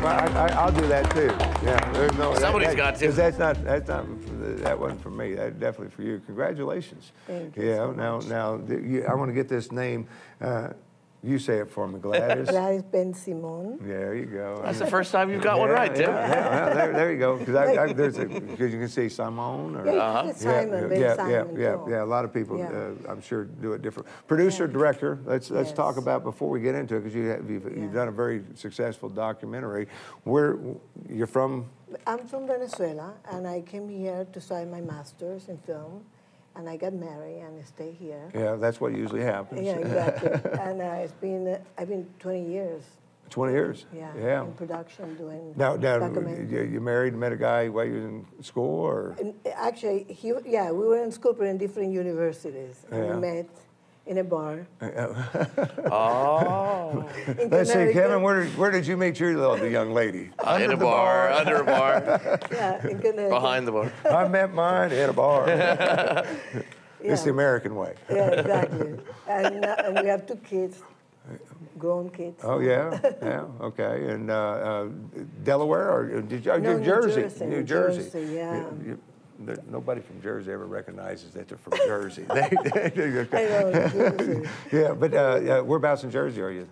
I'll do that too. Yeah, there's no. Somebody's got to. Because that wasn't for me. That's definitely for you. Congratulations. Thank you. So much. Now, I want to get this name. You say it for me, Gladys. Gladys Bensimon. There you go. That's the first time you've got one right, Tim. Yeah, there you go. Because you can say Simon or Simon. Yeah. A lot of people, I'm sure, do it different. Producer, director. Let's talk about before we get into it, because you've done a very successful documentary. Where you're from? I'm from Venezuela, and I came here to study my master's in film. And I got married and I stay here. Yeah, that's what usually happens. Yeah, exactly. And I've been 20 years. 20 years? Yeah. In production, doing Now, documentary. you married and met a guy while you were in school, or? And actually, we were in school, but in different universities. And we met in a bar. Oh. Let's see, Kevin, where did you meet your young lady? In a bar, under a bar. Yeah, in Connecticut. Behind the bar. I met mine in a bar. It's the American way. Yeah, exactly. And we have 2 kids, grown kids. Oh, yeah, okay. And Delaware, or No, Jersey? New Jersey, yeah. Nobody from Jersey ever recognizes that they're from Jersey. I know, Jersey. Yeah, but whereabouts in Jersey are you?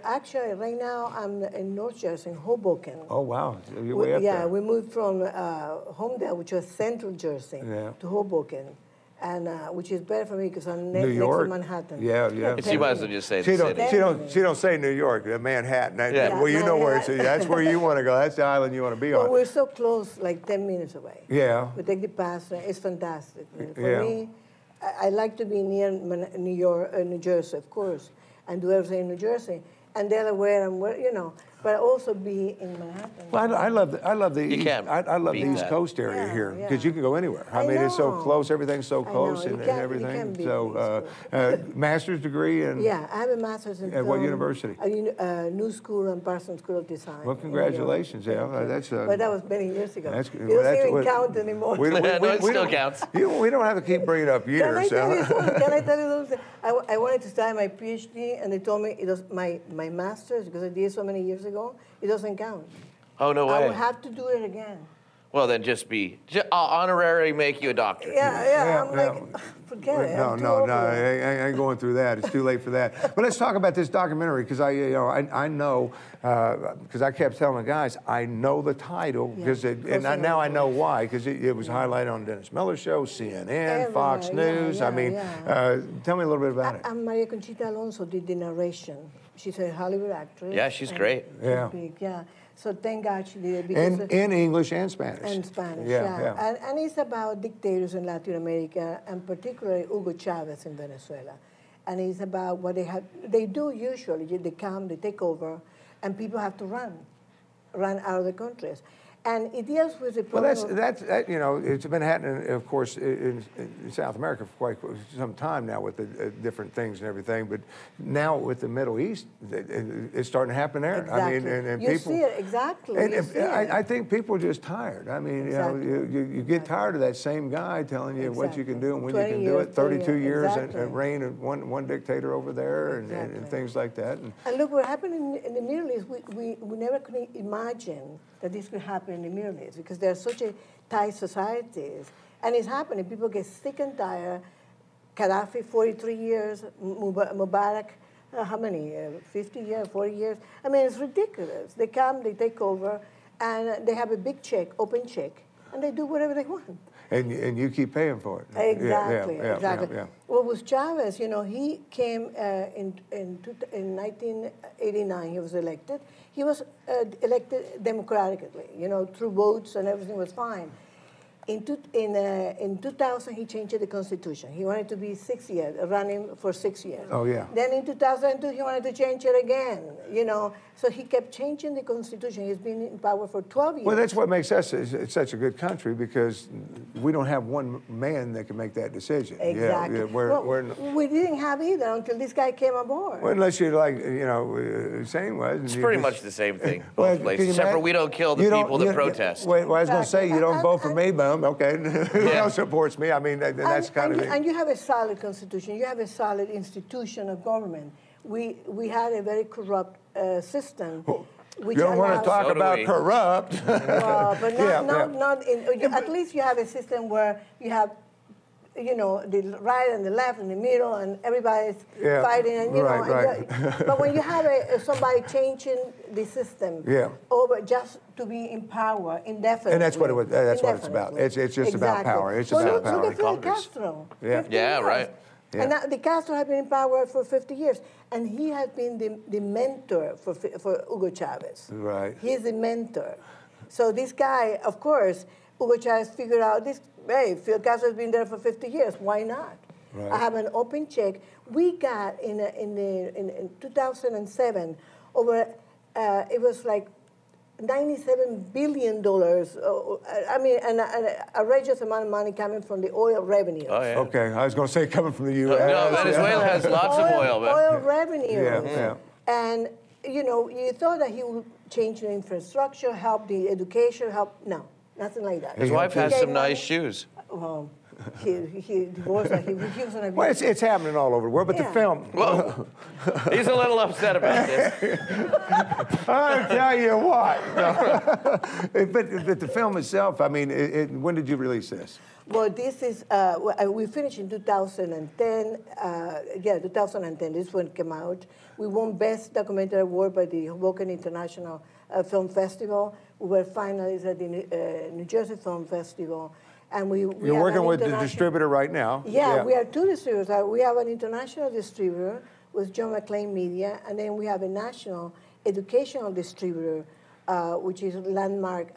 Actually, right now, I'm in North Jersey, in Hoboken. Oh, wow. You're way up there. We moved from Homedale, which was Central Jersey, to Hoboken. And which is better for me because I'm next to Manhattan. Yeah. She might as well just say she don't say New York, Manhattan. Well, you know where it's. That's where you want to go. That's the island you want to be on. Well, we're so close, like 10 minutes away. Yeah. We take the pass. It's fantastic. For me, I like to be near New Jersey, of course, and do everything in New Jersey, and Delaware, and but also be in Manhattan. Well, I love the East Coast area here, because you can go anywhere. I mean, it's so close. Everything's so close and everything. So, master's degree in? Yeah, I have a master's in film. At what university? New School and Parsons School of Design. Well, congratulations. That's. But that was many years ago. It doesn't even count anymore. It still counts. We don't have to keep bringing up years. Can I tell you something? I wanted to start my PhD, and they told me it was my master's, because I did so many years ago. It doesn't count. Oh, no way. I will have to do it again. Well, then just honorary make you a doctor. Yeah. I'm like, forget it. No, I ain't going through that. It's too late for that. But let's talk about this documentary, because I know, because I kept telling the guys, I know the title, because now I know why, because it was highlighted on Dennis Miller's show, CNN, Fox News. I mean, tell me a little bit about it. And Maria Conchita Alonso did the narration. She's a Hollywood actress. Yeah, she's great. Yeah. So thank God she did it. Because in English and Spanish. And Spanish, And it's about dictators in Latin America, and particularly Hugo Chavez in Venezuela. And it's about what they do usually. They come, they take over, and people have to run out of the countries. And it deals with the problem. Well, that's it's been happening, of course, in South America for quite some time now with the different things and everything. But now with the Middle East, it's starting to happen there. Exactly. I mean, and you people see it exactly. And I think people are just tired. I mean, you get tired of that same guy telling you what you can do and when you can do it. 32 years and reign of one dictator over there and things like that. And look, what happened in the Middle East, we never could imagine that this could happen in the Middle East, because they're such a tight societies. And it's happening. People get sick and tired. Gaddafi, 43 years. Mubarak, how many? 50 years, 40 years? I mean, it's ridiculous. They come, they take over, and they have a big check, open check, and they do whatever they want. And you keep paying for it. Exactly. Well, with Chavez, he came in 1989. He was elected. He was elected democratically, through votes, and everything was fine. In 2000, he changed the Constitution. He wanted to be 6 years, running for 6 years. Oh, yeah. Then in 2002, he wanted to change it again, So he kept changing the Constitution. He's been in power for 12 years. Well, that's what makes us such a good country, because we don't have one man that can make that decision. Exactly. We didn't have either until this guy came aboard. Well, unless you're like, saying was. It's pretty much the same thing, both places, except for we don't kill the people that protest. Well, I was going to say, you don't vote for me, but okay, who else supports me? I mean, that's kind of thing. And you have a solid constitution. You have a solid institution of government. We had a very corrupt system which you don't want to talk about corrupt. But not in, at least you have a system where you have, you know, the right and the left and the middle, and everybody's fighting, and you know. But when you have somebody changing the system over just to be in power indefinitely, and that's what that's what it's about. It's just about power. It's about power. Look at Fidel Castro. Right. And now, the Castro has been in power for 50 years, and he has been the mentor for Hugo Chavez. Right. He's the mentor. So this guy, of course, Hugo Chavez figured out this. Hey, Fidel Castro has been there for 50 years. Why not? Right. I have an open check. We got in 2007 over. It was like $97 billion. I mean, an outrageous amount of money coming from the oil revenue. Oh, yeah. Okay, I was going to say coming from the U.S. No, Venezuela has lots of oil. But... Oil revenue. Yeah. And, you know, you thought that he would change the infrastructure, help the education, no, nothing like that. His wife has some nice shoes. Well, he divorced her. He was on a well, it's happening all over the world, but the film... Whoa. He's a little upset about this. I'll tell you what. No. but the film itself, I mean, when did you release this? Well, this is, we finished in 2010. 2010, this one came out. We won Best Documentary Award by the Hoboken International Film Festival. We were finalists at the New Jersey Film Festival. And you're working with the distributor right now. Yeah, we have two distributors. We have an international distributor with John McClain Media, and then we have a national educational distributor, which is Landmark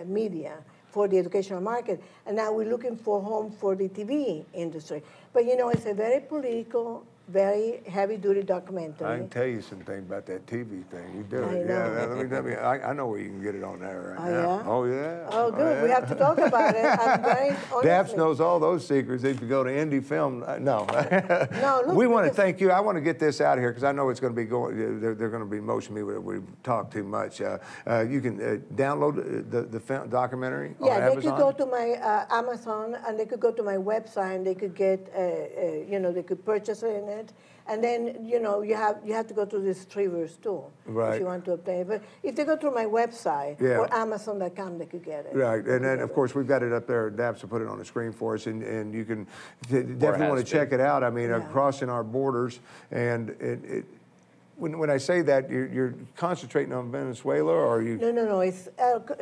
Media for the educational market. And now we're looking for home for the TV industry. But, you know, it's a very political, very heavy-duty documentary. I can tell you something about that TV thing. You do it. I know where you can get it on there right now. Yeah? Oh, yeah. Oh, good. Yeah. We have to talk about it. I'm very honestly. Daps knows all those secrets. If you go to Indie Film, no. No, look, we want to thank you. I want to get this out of here because I know it's going to be going. They're going to be motioning me. We talk too much. You can download the film documentary. Yeah, on they Amazon. could go to my Amazon, and they could go to my website, and they could get, you know, they could purchase it in it. And then, you know, you have to go to the distributors too, if you want to obtain it. But if they go through my website or Amazon.com, they could get it. Right, and then, of course, we've got it up there. Daps will put it on the screen for us, and you can definitely want to check it out. I mean, crossing our borders, and when I say that, you're concentrating on Venezuela, or are you? No. It's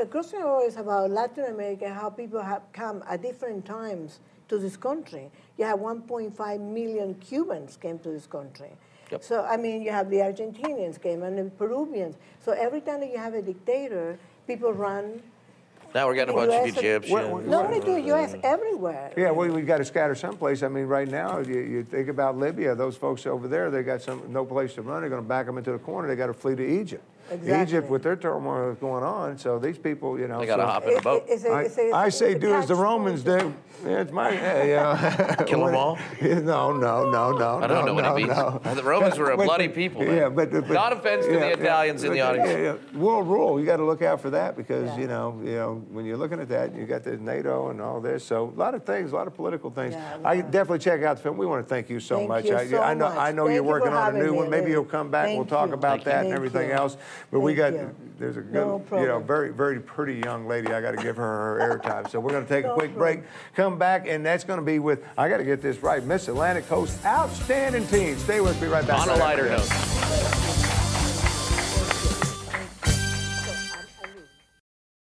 crossing our borders is about Latin America, how people have come at different times to this country. You have 1.5 million Cubans came to this country. Yep. So, I mean, you have the Argentinians came and the Peruvians. So every time that you have a dictator, people run. Now we're getting a bunch of Egyptians. Not only to the U.S., everywhere. Yeah, well, we've got to scatter someplace. I mean, right now, you think about Libya, those folks over there, they got no place to run. They're going to back them into the corner. They got to flee to Egypt. Exactly. Egypt, with their turmoil going on, so these people, you know. They got to hop in the boat. I say do as the Romans do. Yeah, it's my, Kill them all? No. I don't know what it means. No. The Romans were a bloody people. Yeah, but not offense to the Italians in the audience. World rule, you got to look out for that because, you know, when you're looking at that, you got the NATO and all this, so a lot of things, a lot of political things. Yeah, I definitely check out the film. We want to thank you so much. I know you're working on a new one. Maybe you'll come back. We'll talk about that and everything else. But there's a good, very, very pretty young lady. I got to give her airtime. So we're going to take a quick break, come back, and that's going to be with, I got to get this right, Miss Atlantic Coast Outstanding Teen. Stay with me right back. On a lighter note.